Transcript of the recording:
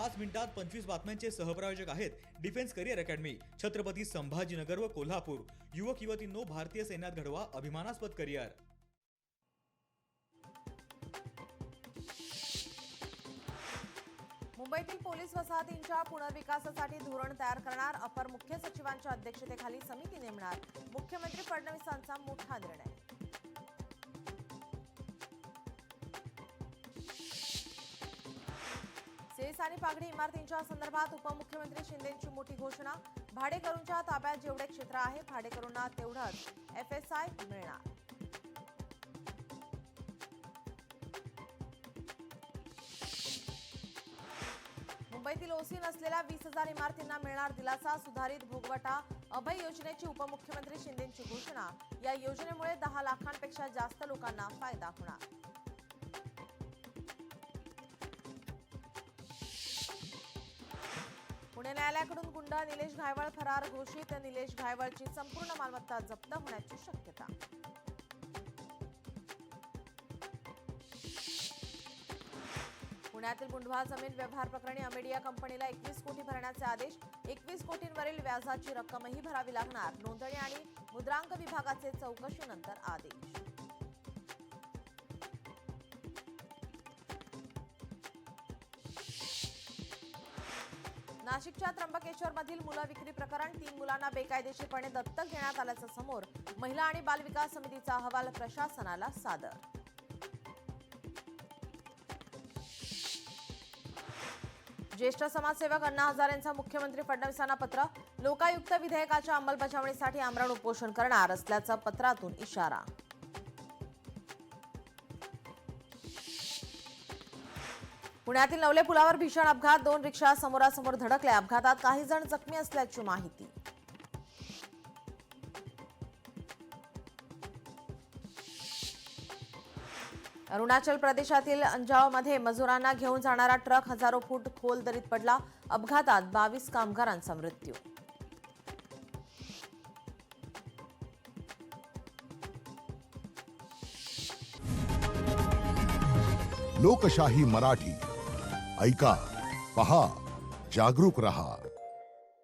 5 मिनिटात 25 बातम्यांचे सहप्रायोजक आहेत defence career academy, Chhatrapati Sambhajinagar व कोल्हापूर। युवक युवतींनो, भारतीय सैन्यात घडवा अभिमानास्पद करिअर। मुंबईतील पोलीस वसाहतींच्या पुनर्विकासासाठी धोरण तयार करणार, अपर मुख्य सचिवांच्या अध्यक्षतेखाली समिती नेमणार, मुख्यमंत्री फडणवीसांचा मोठा निर्णय। सेस आणि पागडी इमारतींच्या संदर्भात उपमुख्यमंत्री शिंदेंची मोठी घोषणा, भाडेकरूंच्या ताब्यात जेवढे क्षेत्र आहे भाडेकरूंना तेवढंच FSI मिळणार। मुंबईतील ओसी नसलेल्या 20,000 इमारतींना मिळणार दिलासा, सुधारित भोगवटा अभय योजनेची उपमुख्यमंत्री शिंदेंची घोषणा। या योजनेमुळे 10 लाखांपेक्षा जास्त लोकांना फायदा होणार। पुणे न्यायालयाकडून गुंड निलेश घायवळ फरार घोषित, निलेश घायवळची संपूर्ण मालमत्ता जप्त होण्याची शक्यता। पुण्यातील मुंढवा जमीन व्यवहार प्रकरणी अमेडिया कंपनीला 21 कोटी भरण्याचे आदेश, 21 कोटींवरील व्याजाची रक्कमही भरावी लागणार, नोंदणी आणि मुद्रांक विभागाचे चौकशीनंतर आदेश। नाशिकच्या त्र्यंबकेश्वरमधील मुलं विक्री प्रकरण, 3 मुलांना बेकायदेशीरपणे दत्तक घेण्यात आल्याचं समोर, महिला आणि बाल विकास समितीचा अहवाल प्रशासनाला सादर। ज्येष्ठ समाजसेवक अण्णा हजारेंचा मुख्यमंत्री फडणवीसांना पत्र, लोकायुक्त विधेयकाच्या अंमलबजावणीसाठी आमरण उपोषण करणार असल्याचा पत्रातून इशारा। पुण्यातील नवले पुलावर भीषण अपघात, 2 रिक्षा समोरासमोर धडकल्या, अपघातात काही जण जखमी असल्याची माहिती। अरुणाचल प्रदेशातील अंजावमध्ये मजुरांना घेऊन जाणारा ट्रक हजारो फूट खोल दरीत पडला, अपघातात 22 कामगारांचा मृत्यू। लोकशाही मराठी ऐका, पहा, जागरूक रहा।